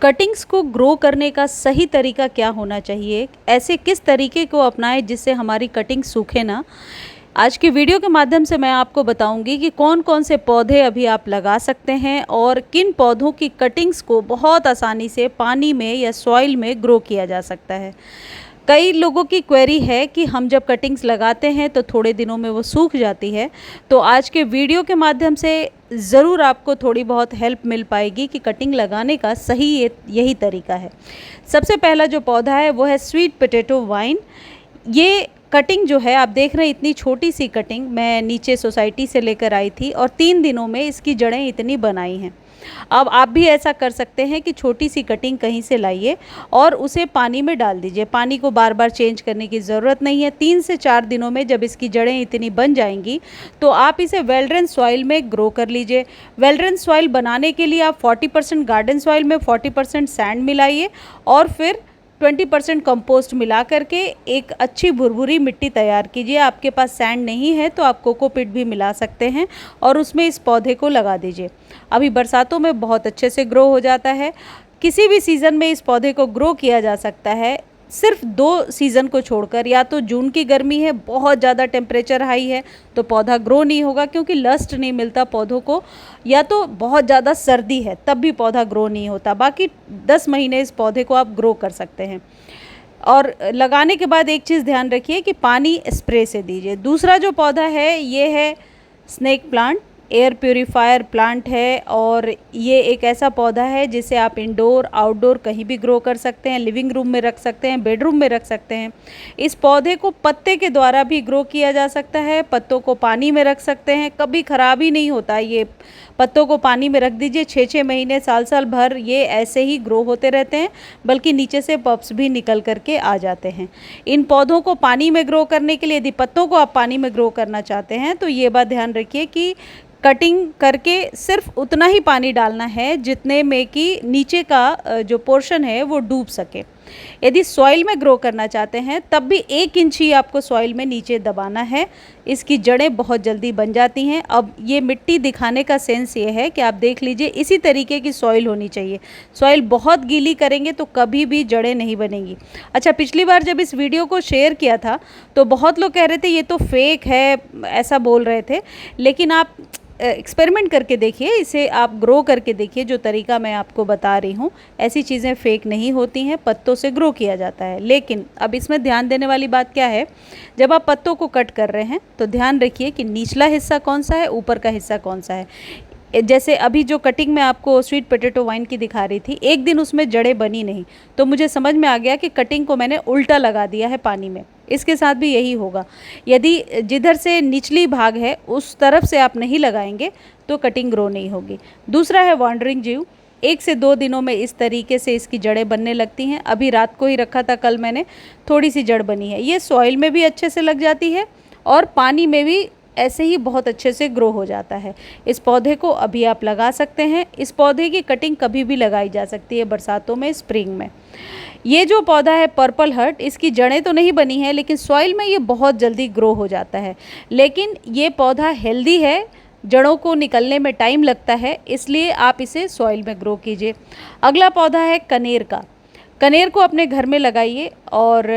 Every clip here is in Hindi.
कटिंग्स को ग्रो करने का सही तरीका क्या होना चाहिए, ऐसे किस तरीके को अपनाएं जिससे हमारी कटिंग सूखे ना। आज की वीडियो के माध्यम से मैं आपको बताऊंगी कि कौन कौन से पौधे अभी आप लगा सकते हैं और किन पौधों की कटिंग्स को बहुत आसानी से पानी में या सॉइल में ग्रो किया जा सकता है। कई लोगों की क्वेरी है कि हम जब कटिंग्स लगाते हैं तो थोड़े दिनों में वो सूख जाती है। तो आज के वीडियो के माध्यम से ज़रूर आपको थोड़ी बहुत हेल्प मिल पाएगी कि कटिंग लगाने का सही यही तरीका है। सबसे पहला जो पौधा है वो है स्वीट पोटैटो वाइन। ये कटिंग जो है आप देख रहे हैं, इतनी छोटी सी कटिंग मैं नीचे सोसाइटी से लेकर आई थी और 3 दिनों में इसकी जड़ें इतनी बनाई हैं। अब आप भी ऐसा कर सकते हैं कि छोटी सी कटिंग कहीं से लाइए और उसे पानी में डाल दीजिए। पानी को बार बार चेंज करने की ज़रूरत नहीं है। 3 से 4 दिनों में जब इसकी जड़ें इतनी बन जाएंगी तो आप इसे वेल ड्रेन सॉइल में ग्रो कर लीजिए। वेल ड्रेन सॉइल बनाने के लिए आप 40% गार्डन सॉइल में 40% सैंड मिलाइए और फिर 20% कंपोस्ट मिला करके एक अच्छी भुरभुरी मिट्टी तैयार कीजिए। आपके पास सैंड नहीं है तो आप कोकोपीट भी मिला सकते हैं और उसमें इस पौधे को लगा दीजिए। अभी बरसातों में बहुत अच्छे से ग्रो हो जाता है। किसी भी सीज़न में इस पौधे को ग्रो किया जा सकता है, सिर्फ 2 सीज़न को छोड़कर। या तो जून की गर्मी है, बहुत ज़्यादा टेम्परेचर हाई है तो पौधा ग्रो नहीं होगा क्योंकि लस्ट नहीं मिलता पौधों को, या तो बहुत ज़्यादा सर्दी है तब भी पौधा ग्रो नहीं होता। बाकी 10 महीने इस पौधे को आप ग्रो कर सकते हैं। और लगाने के बाद एक चीज़ ध्यान रखिए कि पानी स्प्रे से दीजिए। दूसरा जो पौधा है ये है snake plant. Air purifier plant है और ये एक ऐसा पौधा है जिसे आप इंडोर आउटडोर कहीं भी ग्रो कर सकते हैं। लिविंग रूम में रख सकते हैं, बेडरूम में रख सकते हैं। इस पौधे को पत्ते के द्वारा भी ग्रो किया जा सकता है। पत्तों को पानी में रख सकते हैं, कभी ख़राब ही नहीं होता। ये पत्तों को पानी में रख दीजिए, 6-6 महीने साल भर ये ऐसे ही ग्रो होते रहते हैं, बल्कि नीचे से पप्स भी निकल करके आ जाते हैं। इन पौधों को पानी में ग्रो करने के लिए, यदि पत्तों को आप पानी में ग्रो करना चाहते हैं तो ये बात ध्यान रखिए कि कटिंग करके सिर्फ उतना ही पानी डालना है जितने में कि नीचे का जो पोर्शन है वो डूब सके। यदि सॉइल में ग्रो करना चाहते हैं तब भी 1 इंच ही आपको सॉइल में नीचे दबाना है। इसकी जड़ें बहुत जल्दी बन जाती हैं। अब ये मिट्टी दिखाने का सेंस ये है कि आप देख लीजिए, इसी तरीके की सॉइल होनी चाहिए। सॉइल बहुत गीली करेंगे तो कभी भी जड़ें नहीं बनेंगी। अच्छा, पिछली बार जब इस वीडियो को शेयर किया था तो बहुत लोग कह रहे थे ये तो फेक है, ऐसा बोल रहे थे। लेकिन आप एक्सपेरिमेंट करके देखिए, इसे आप ग्रो करके देखिए। जो तरीका मैं आपको बता रही हूँ, ऐसी चीज़ें फेक नहीं होती हैं, पत्तों से ग्रो किया जाता है। लेकिन अब इसमें ध्यान देने वाली बात क्या है, जब आप पत्तों को कट कर रहे हैं तो ध्यान रखिए कि निचला हिस्सा कौन सा है, ऊपर का हिस्सा कौन सा है। जैसे अभी जो कटिंग मैं आपको स्वीट पोटैटो वाइन की दिखा रही थी, एक दिन उसमें जड़ें बनी नहीं तो मुझे समझ में आ गया कि कटिंग को मैंने उल्टा लगा दिया है पानी में। इसके साथ भी यही होगा। यदि जिधर से निचली भाग है उस तरफ से आप नहीं लगाएंगे तो कटिंग ग्रो नहीं होगी। दूसरा है वॉन्डरिंग जीव। 1 से 2 दिनों में इस तरीके से इसकी जड़ें बनने लगती हैं। अभी रात को ही रखा था, कल मैंने, थोड़ी सी जड़ बनी है। ये सॉइल में भी अच्छे से लग जाती है और पानी में भी ऐसे ही बहुत अच्छे से ग्रो हो जाता है। इस पौधे को अभी आप लगा सकते हैं। इस पौधे की कटिंग कभी भी लगाई जा सकती है, बरसातों में, स्प्रिंग में। ये जो पौधा है पर्पल हर्ट, इसकी जड़ें तो नहीं बनी है लेकिन सॉइल में ये बहुत जल्दी ग्रो हो जाता है। लेकिन ये पौधा हेल्दी है, जड़ों को निकलने में टाइम लगता है, इसलिए आप इसे सॉइल में ग्रो कीजिए। अगला पौधा है कनेर का। कनेर को अपने घर में लगाइए और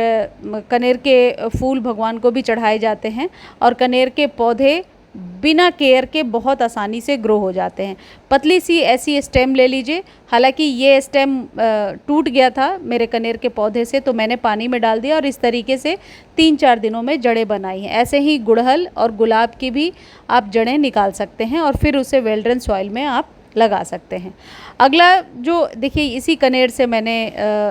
कनेर के फूल भगवान को भी चढ़ाए जाते हैं और कनेर के पौधे बिना केयर के बहुत आसानी से ग्रो हो जाते हैं। पतली सी ऐसी स्टेम ले लीजिए। हालांकि ये स्टेम टूट गया था मेरे कनेर के पौधे से तो मैंने पानी में डाल दिया और इस तरीके से 3-4 दिनों में जड़ें बनाई हैं। ऐसे ही गुड़हल और गुलाब की भी आप जड़ें निकाल सकते हैं और फिर उसे वेल ड्रेन सॉइल में आप लगा सकते हैं। अगला जो देखिए, इसी कनेर से मैंने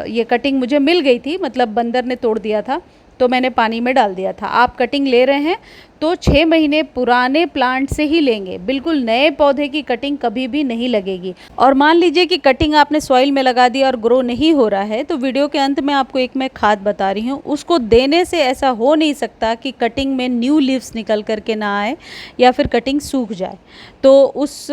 ये कटिंग मुझे मिल गई थी, मतलब बंदर ने तोड़ दिया था तो मैंने पानी में डाल दिया था। आप कटिंग ले रहे हैं तो 6 महीने पुराने प्लांट से ही लेंगे, बिल्कुल नए पौधे की कटिंग कभी भी नहीं लगेगी। और मान लीजिए कि कटिंग आपने सॉइल में लगा दी और ग्रो नहीं हो रहा है तो वीडियो के अंत में आपको एक मैं खाद बता रही हूँ, उसको देने से ऐसा हो नहीं सकता कि कटिंग में न्यू लीव्स निकल करके ना आए या फिर कटिंग सूख जाए। तो उस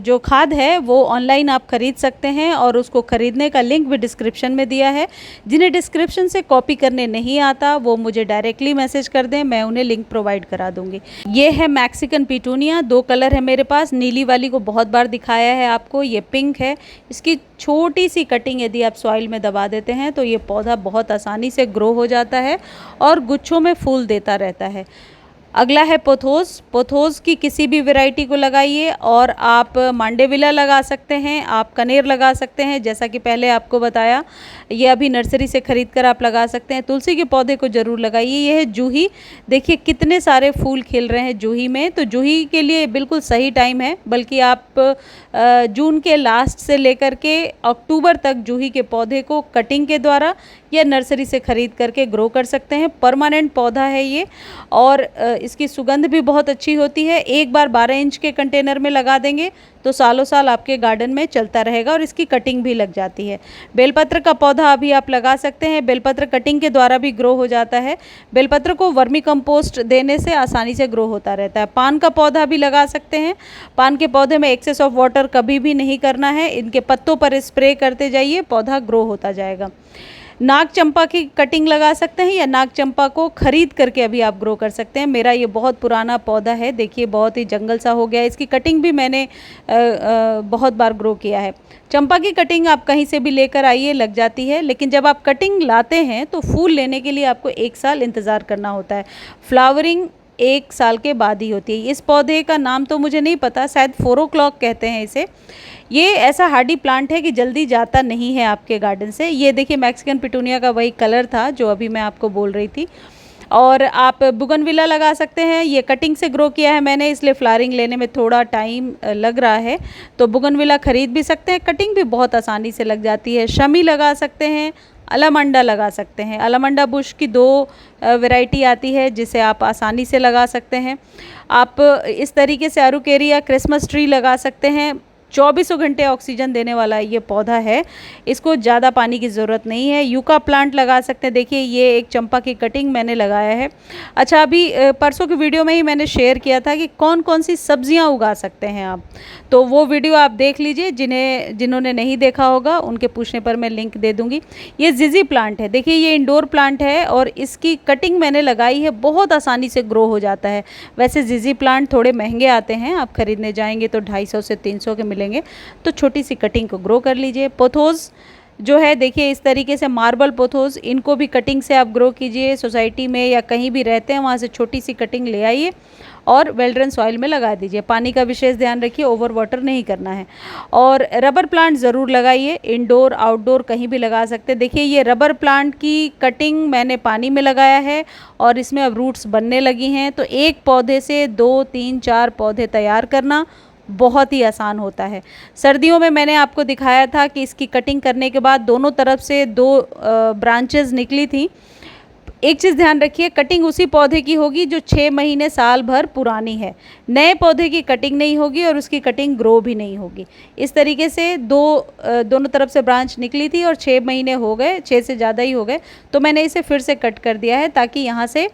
जो खाद है वो ऑनलाइन आप खरीद सकते हैं और उसको खरीदने का लिंक भी डिस्क्रिप्शन में दिया है। जिन्हें डिस्क्रिप्शन से कॉपी करने नहीं आता वो मुझे डायरेक्टली मैसेज कर दें, मैं उन्हें लिंक प्रोवाइड करा बता दूंगी। ये है मैक्सिकन पिटूनिया, 2 कलर है मेरे पास। नीली वाली को बहुत बार दिखाया है आपको, ये पिंक है। इसकी छोटी सी कटिंग यदि आप सॉइल में दबा देते हैं तो ये पौधा बहुत आसानी से ग्रो हो जाता है और गुच्छों में फूल देता रहता है। अगला है पोथोस। पोथोस की किसी भी वैरायटी को लगाइए, और आप मांडेविला लगा सकते हैं, आप कनेर लगा सकते हैं, जैसा कि पहले आपको बताया। ये अभी नर्सरी से ख़रीद कर आप लगा सकते हैं। तुलसी के पौधे को ज़रूर लगाइए। ये है जूही, देखिए कितने सारे फूल खिल रहे हैं जूही में। तो जूही के लिए बिल्कुल सही टाइम है, बल्कि आप जून के लास्ट से लेकर के अक्टूबर तक जूही के पौधे को कटिंग के द्वारा या नर्सरी से ख़रीद करके ग्रो कर सकते हैं। परमानेंट पौधा है ये, और इसकी सुगंध भी बहुत अच्छी होती है। एक बार 12 इंच के कंटेनर में लगा देंगे तो सालों साल आपके गार्डन में चलता रहेगा, और इसकी कटिंग भी लग जाती है। बेलपत्र का पौधा अभी आप लगा सकते हैं, बेलपत्र कटिंग के द्वारा भी ग्रो हो जाता है। बेलपत्र को वर्मी कंपोस्ट देने से आसानी से ग्रो होता रहता है। पान का पौधा भी लगा सकते हैं। पान के पौधे में एक्सेस ऑफ वाटर कभी भी नहीं करना है, इनके पत्तों पर स्प्रे करते जाइए, पौधा ग्रो होता जाएगा। नाग चंपा की कटिंग लगा सकते हैं, या नाग चंपा को खरीद करके अभी आप ग्रो कर सकते हैं। मेरा ये बहुत पुराना पौधा है, देखिए बहुत ही जंगल सा हो गया है। इसकी कटिंग भी मैंने बहुत बार ग्रो किया है। चंपा की कटिंग आप कहीं से भी लेकर आइए, लग जाती है, लेकिन जब आप कटिंग लाते हैं तो फूल लेने के लिए आपको 1 साल इंतज़ार करना होता है। फ्लावरिंग 1 साल के बाद ही होती है। इस पौधे का नाम तो मुझे नहीं पता, शायद 4 o'clock कहते हैं इसे। ये ऐसा हार्डी प्लांट है कि जल्दी जाता नहीं है आपके गार्डन से। ये देखिए मैक्सिकन पिटूनिया का वही कलर था जो अभी मैं आपको बोल रही थी। और आप बुगनविला लगा सकते हैं। ये कटिंग से ग्रो किया है मैंने, इसलिए फ्लावरिंग लेने में थोड़ा टाइम लग रहा है। तो बुगनविला खरीद भी सकते हैं, कटिंग भी बहुत आसानी से लग जाती है। शमी लगा सकते हैं, अलामंडा लगा सकते हैं। अलामंडा बुश की 2 वैरायटी आती है जिसे आप आसानी से लगा सकते हैं। आप इस तरीके से अरुकेरिया क्रिसमस ट्री लगा सकते हैं। 24 घंटे ऑक्सीजन देने वाला ये पौधा है, इसको ज़्यादा पानी की ज़रूरत नहीं है। यूका प्लांट लगा सकते हैं। देखिए ये एक चंपा की कटिंग मैंने लगाया है। अच्छा, अभी परसों की वीडियो में ही मैंने शेयर किया था कि कौन कौन सी सब्जियां उगा सकते हैं आप, तो वो वीडियो आप देख लीजिए। जिन्होंने नहीं देखा होगा उनके पूछने पर मैं लिंक दे दूँगी। ये जिजी प्लांट है, देखिए ये इंडोर प्लांट है और इसकी कटिंग मैंने लगाई है, बहुत आसानी से ग्रो हो जाता है। वैसे जिजी प्लांट थोड़े महंगे आते हैं, आप खरीदने जाएंगे तो 250 से 300 के मिलेंगे, तो छोटी सी कटिंग को ग्रो कर लीजिए। पोथोस जो है देखिए इस तरीके से मार्बल पोथोस, इनको भी कटिंग से आप ग्रो कीजिए। सोसाइटी में या कहीं भी रहते हैं वहाँ से छोटी सी कटिंग ले आइए और वेल ड्रेन सॉइल में लगा दीजिए। पानी का विशेष ध्यान रखिए, ओवर वाटर नहीं करना है। और रबर प्लांट ज़रूर लगाइए, इंडोर आउटडोर कहीं भी लगा सकते हैं। देखिए ये रबर प्लांट की कटिंग मैंने पानी में लगाया है और इसमें अब रूट्स बनने लगी हैं। तो एक पौधे से 2, 3, 4 पौधे तैयार करना बहुत ही आसान होता है। सर्दियों में मैंने आपको दिखाया था कि इसकी कटिंग करने के बाद दोनों तरफ से 2 ब्रांचेस निकली थी। एक चीज़ ध्यान रखिए, कटिंग उसी पौधे की होगी जो 6 महीने साल भर पुरानी है। नए पौधे की कटिंग नहीं होगी और उसकी कटिंग ग्रो भी नहीं होगी। इस तरीके से दोनों तरफ से ब्रांच निकली थी और 6 महीने हो गए, 6 से ज़्यादा ही हो गए, तो मैंने इसे फिर से कट कर दिया है ताकि यहाँ से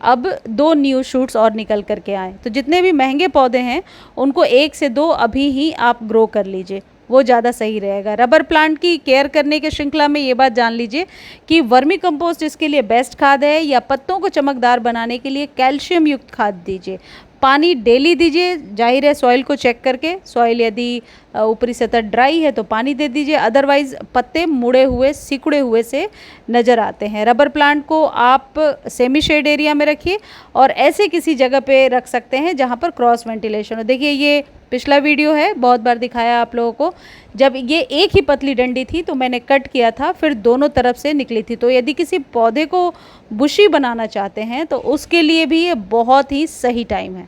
अब 2 न्यू शूट्स और निकल करके आए। तो जितने भी महंगे पौधे हैं उनको 1 से 2 अभी ही आप ग्रो कर लीजिए, वो ज़्यादा सही रहेगा। रबर प्लांट की केयर करने के श्रृंखला में ये बात जान लीजिए कि वर्मी कंपोस्ट इसके लिए बेस्ट खाद है, या पत्तों को चमकदार बनाने के लिए कैल्शियम युक्त खाद दीजिए। पानी डेली दीजिए, जाहिर है सॉइल को चेक करके। सॉइल यदि ऊपरी सतह ड्राई है तो पानी दे दीजिए, अदरवाइज़ पत्ते मुड़े हुए सिकुड़े हुए से नज़र आते हैं। रबर प्लांट को आप सेमी शेड एरिया में रखिए और ऐसे किसी जगह पे रख सकते हैं जहाँ पर क्रॉस वेंटिलेशन हो। देखिए ये पिछला वीडियो है, बहुत बार दिखाया आप लोगों को। जब ये एक ही पतली डंडी थी तो मैंने कट किया था, फिर दोनों तरफ से निकली थी। तो यदि किसी पौधे को बुशी बनाना चाहते हैं तो उसके लिए भी ये बहुत ही सही टाइम है।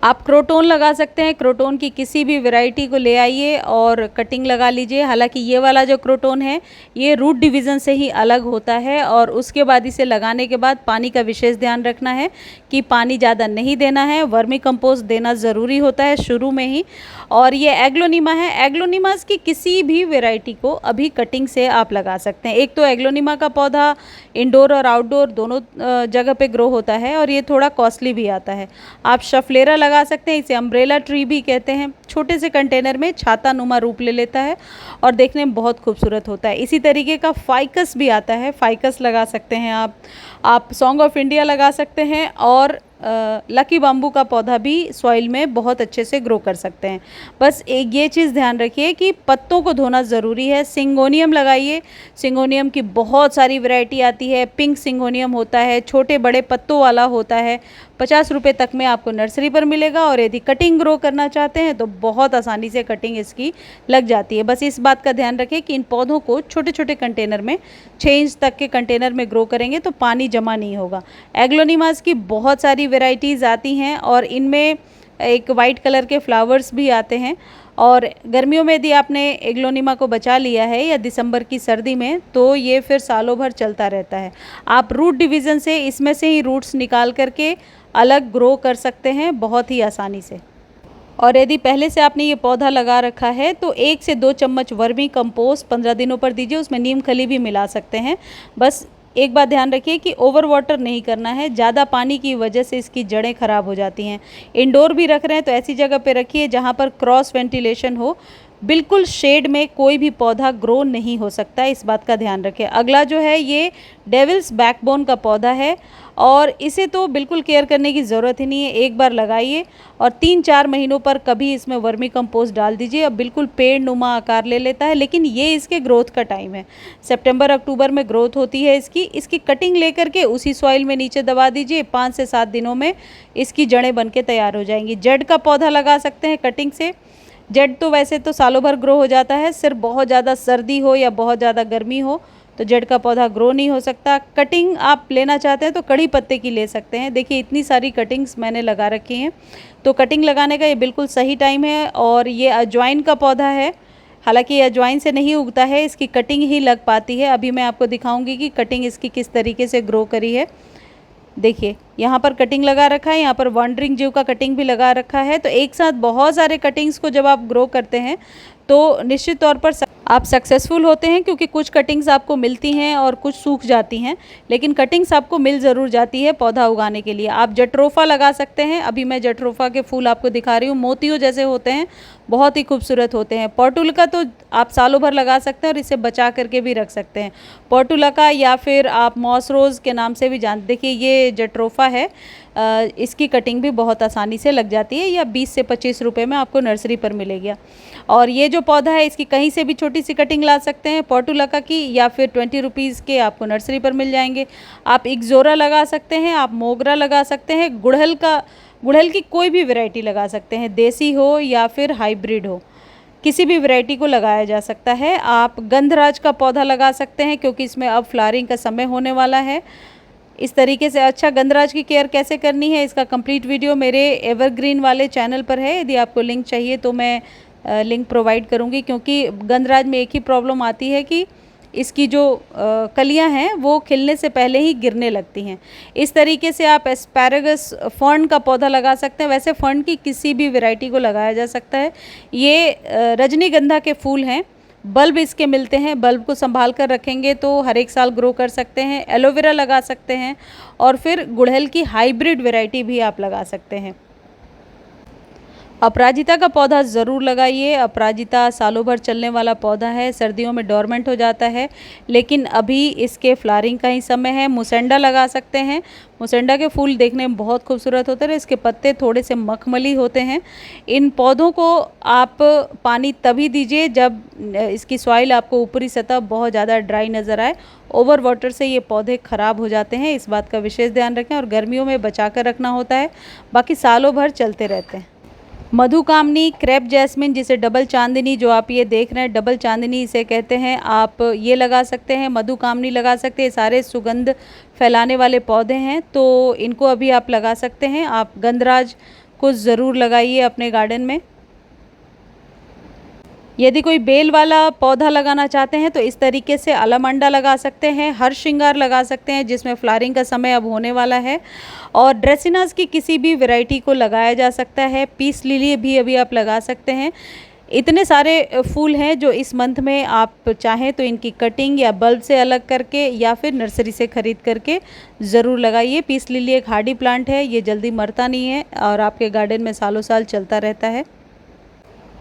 आप क्रोटोन लगा सकते हैं। क्रोटोन की किसी भी वैरायटी को ले आइए और कटिंग लगा लीजिए। हालांकि ये वाला जो क्रोटोन है ये रूट डिवीज़न से ही अलग होता है, और उसके बाद इसे लगाने के बाद पानी का विशेष ध्यान रखना है कि पानी ज़्यादा नहीं देना है। वर्मी कंपोस्ट देना ज़रूरी होता है शुरू में ही। और ये एग्लोनिमा है, एग्लोनिमास की किसी भी वैरायटी को अभी कटिंग से आप लगा सकते हैं। एक तो एग्लोनिमा का पौधा इंडोर और आउटडोर दोनों जगह पे ग्रो होता है और ये थोड़ा कॉस्टली भी आता है। आप शफलेरा लगा सकते हैं, इसे अम्ब्रेला ट्री भी कहते हैं। छोटे से कंटेनर में छाता नुमा रूप ले लेता है और देखने में बहुत खूबसूरत होता है। इसी तरीके का फाइकस भी आता है, फाइकस लगा सकते हैं आप सॉन्ग ऑफ इंडिया लगा सकते हैं। और लकी बाम्बू का पौधा भी सॉइल में बहुत अच्छे से ग्रो कर सकते हैं। बस एक ये चीज़ ध्यान रखिए कि पत्तों को धोना ज़रूरी है। सिंगोनियम लगाइए। सिंगोनियम की बहुत सारी वैरायटी आती है। पिंक सिंगोनियम होता है, छोटे बड़े पत्तों वाला होता है, 50 रुपये तक में आपको नर्सरी पर मिलेगा। और यदि कटिंग ग्रो करना चाहते हैं तो बहुत आसानी से कटिंग इसकी लग जाती है। बस इस बात का ध्यान रखें कि इन पौधों को छोटे छोटे कंटेनर में, 6 इंच तक के कंटेनर में ग्रो करेंगे तो पानी जमा नहीं होगा। एग्लोनिमास की बहुत सारी वेराइटीज़ आती हैं और इनमें एक वाइट कलर के फ्लावर्स भी आते हैं। और गर्मियों में यदि आपने एग्लोनिमा को बचा लिया है या दिसंबर की सर्दी में, तो ये फिर सालों भर चलता रहता है। आप रूट डिवीज़न से इसमें से ही रूट्स निकाल करके अलग ग्रो कर सकते हैं बहुत ही आसानी से। और यदि पहले से आपने ये पौधा लगा रखा है तो 1 से 2 चम्मच वर्मी कंपोस्ट 15 दिनों पर दीजिए। उसमें नीम खली भी मिला सकते हैं। बस एक बात ध्यान रखिए कि ओवर वाटर नहीं करना है। ज़्यादा पानी की वजह से इसकी जड़ें खराब हो जाती हैं। इंडोर भी रख रहे हैं तो ऐसी जगह पे रखिए जहाँ पर क्रॉस वेंटिलेशन हो। बिल्कुल शेड में कोई भी पौधा ग्रो नहीं हो सकता, इस बात का ध्यान रखें। अगला जो है ये डेविल्स बैकबोन का पौधा है और इसे तो बिल्कुल केयर करने की ज़रूरत ही नहीं है। एक बार लगाइए और 3-4 महीनों पर कभी इसमें वर्मी कंपोस्ट डाल दीजिए। अब बिल्कुल पेड़ नुमा आकार ले लेता है, लेकिन ये इसके ग्रोथ का टाइम है। सितंबर अक्टूबर में ग्रोथ होती है इसकी कटिंग लेकर के उसी सॉइल में नीचे दबा दीजिए। 5 से 7 दिनों में इसकी जड़ें बन के तैयार हो जाएंगी। जड़ का पौधा लगा सकते हैं कटिंग से। जड़ तो वैसे तो सालों भर ग्रो हो जाता है, सिर्फ बहुत ज़्यादा सर्दी हो या बहुत ज़्यादा गर्मी हो तो जड़ का पौधा ग्रो नहीं हो सकता। कटिंग आप लेना चाहते हैं तो कड़ी पत्ते की ले सकते हैं। देखिए इतनी सारी कटिंग्स मैंने लगा रखी हैं, तो कटिंग लगाने का ये बिल्कुल सही टाइम है। और ये अजवाइन का पौधा है, हालांकि ये अजवाइन से नहीं उगता है, इसकी कटिंग ही लग पाती है। अभी मैं आपको दिखाऊंगी कि कटिंग इसकी किस तरीके से ग्रो करी है। देखिए यहाँ पर कटिंग लगा रखा है, यहाँ पर वॉन्डरिंग जीव का कटिंग भी लगा रखा है। तो एक साथ बहुत सारे कटिंग्स को जब आप ग्रो करते हैं तो निश्चित तौर पर आप सक्सेसफुल होते हैं, क्योंकि कुछ कटिंग्स आपको मिलती हैं और कुछ सूख जाती हैं, लेकिन कटिंग्स आपको मिल ज़रूर जाती है पौधा उगाने के लिए। आप जट्रोफा लगा सकते हैं। अभी मैं जट्रोफा के फूल आपको दिखा रही हूँ, मोतियों जैसे होते हैं, बहुत ही खूबसूरत होते हैं। पोर्टुलका तो आप सालों भर लगा सकते हैं और इसे बचा करके भी रख सकते हैं। पोर्टुलका या फिर आप मॉस रोज़ के नाम से भी जानते। देखिए ये जट्रोफा है, इसकी कटिंग भी बहुत आसानी से लग जाती है, या 20 से 25 रुपये में आपको नर्सरी पर मिलेगा। और ये जो पौधा है इसकी कहीं से भी छोटी सी कटिंग ला सकते हैं पोर्टुलका की, या फिर 20 रुपीज़ के आपको नर्सरी पर मिल जाएंगे। आप इक्ज़ोरा लगा सकते हैं, आप मोगरा लगा सकते हैं, गुड़हल की कोई भी वैरायटी लगा सकते हैं, देसी हो या फिर हाइब्रिड हो, किसी भी वैरायटी को लगाया जा सकता है। आप गंधराज का पौधा लगा सकते हैं, क्योंकि इसमें अब फ्लावरिंग का समय होने वाला है। इस तरीके से अच्छा गंधराज की केयर कैसे करनी है इसका कंप्लीट वीडियो मेरे एवरग्रीन वाले चैनल पर है। यदि आपको लिंक चाहिए तो मैं लिंक प्रोवाइड करूंगी, क्योंकि गंधराज में एक ही प्रॉब्लम आती है कि इसकी जो कलियां हैं वो खिलने से पहले ही गिरने लगती हैं। इस तरीके से आप एस्पैरागस फर्न का पौधा लगा सकते हैं। वैसे फर्न की किसी भी वैरायटी को लगाया जा सकता है। ये रजनीगंधा के फूल हैं, बल्ब इसके मिलते हैं। बल्ब को संभाल कर रखेंगे तो हर एक साल ग्रो कर सकते हैं। एलोवेरा लगा सकते हैं, और फिर गुड़हल की हाइब्रिड वैरायटी भी आप लगा सकते हैं। अपराजिता का पौधा ज़रूर लगाइए। अपराजिता सालों भर चलने वाला पौधा है, सर्दियों में डोरमेंट हो जाता है, लेकिन अभी इसके फ्लावरिंग का ही समय है। मुसेंडा लगा सकते हैं। मुसेंडा के फूल देखने में बहुत खूबसूरत होते हैं, इसके पत्ते थोड़े से मखमली होते हैं। इन पौधों को आप पानी तभी दीजिए जब इसकी सॉइल आपको ऊपरी सतह बहुत ज़्यादा ड्राई नज़र आए। ओवर वाटर से ये पौधे ख़राब हो जाते हैं, इस बात का विशेष ध्यान रखें। और गर्मियों में बचा कर रखना होता है, बाकी सालों भर चलते रहते हैं। मधुकामनी, क्रेप जैस्मिन, जिसे डबल चांदनी जो आप ये देख रहे हैं, डबल चांदनी इसे कहते हैं, आप ये लगा सकते हैं। मधुकामनी लगा सकते हैं। सारे सुगंध फैलाने वाले पौधे हैं, तो इनको अभी आप लगा सकते हैं। आप गंधराज को ज़रूर लगाइए अपने गार्डन में। यदि कोई बेल वाला पौधा लगाना चाहते हैं तो इस तरीके से अलमंडा लगा सकते हैं। हर श्रृंगार लगा सकते हैं, जिसमें फ्लावरिंग का समय अब होने वाला है। और ड्रेसिनास की किसी भी वैरायटी को लगाया जा सकता है। पीस लिली भी अभी आप लगा सकते हैं। इतने सारे फूल हैं जो इस मंथ में आप चाहें तो इनकी कटिंग या बल्ब से अलग करके या फिर नर्सरी से ख़रीद करके ज़रूर लगाइए। पीस लिली एक हार्डी प्लांट है, ये जल्दी मरता नहीं है और आपके गार्डन में सालों साल चलता रहता है।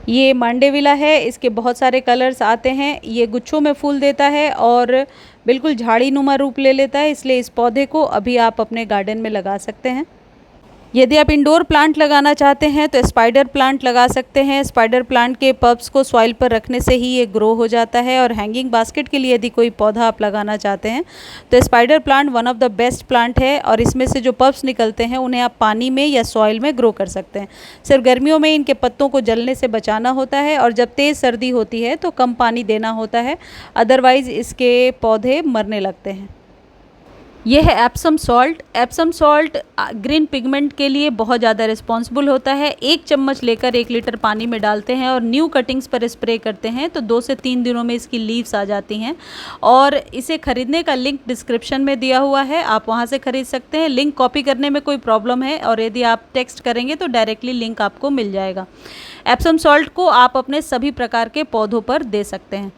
ये मांडेविला है, इसके बहुत सारे कलर्स आते हैं। ये गुच्छों में फूल देता है और बिल्कुल झाड़ी नुमा रूप ले लेता है, इसलिए इस पौधे को अभी आप अपने गार्डन में लगा सकते हैं। यदि आप इंडोर प्लांट लगाना चाहते हैं तो स्पाइडर प्लांट लगा सकते हैं। स्पाइडर प्लांट के पल्प्स को सॉइल पर रखने से ही ये ग्रो हो जाता है। और हैंगिंग बास्केट के लिए यदि कोई पौधा आप लगाना चाहते हैं तो spider plant one of the best plant है, और इसमें से जो पल्प्स निकलते हैं उन्हें आप पानी में या सॉइल में ग्रो कर सकते हैं। सिर्फ गर्मियों में इनके पत्तों को जलने से बचाना होता है, और जब तेज़ सर्दी होती है तो कम पानी देना होता है, अदरवाइज़ इसके पौधे मरने लगते हैं। यह है Epsom salt. Epsom salt green pigment के लिए बहुत ज़्यादा रिस्पॉन्सिबल होता है। 1 चम्मच लेकर 1 लीटर पानी में डालते हैं और न्यू कटिंग्स पर स्प्रे करते हैं तो 2 से 3 दिनों में इसकी लीव्स आ जाती हैं। और इसे खरीदने का लिंक डिस्क्रिप्शन में दिया हुआ है, आप वहां से खरीद सकते हैं। लिंक कॉपी करने में कोई प्रॉब्लम है और यदि आप टेक्स्ट करेंगे तो डायरेक्टली लिंक आपको मिल जाएगा। एप्सम सॉल्ट को आप अपने सभी प्रकार के पौधों पर दे सकते हैं।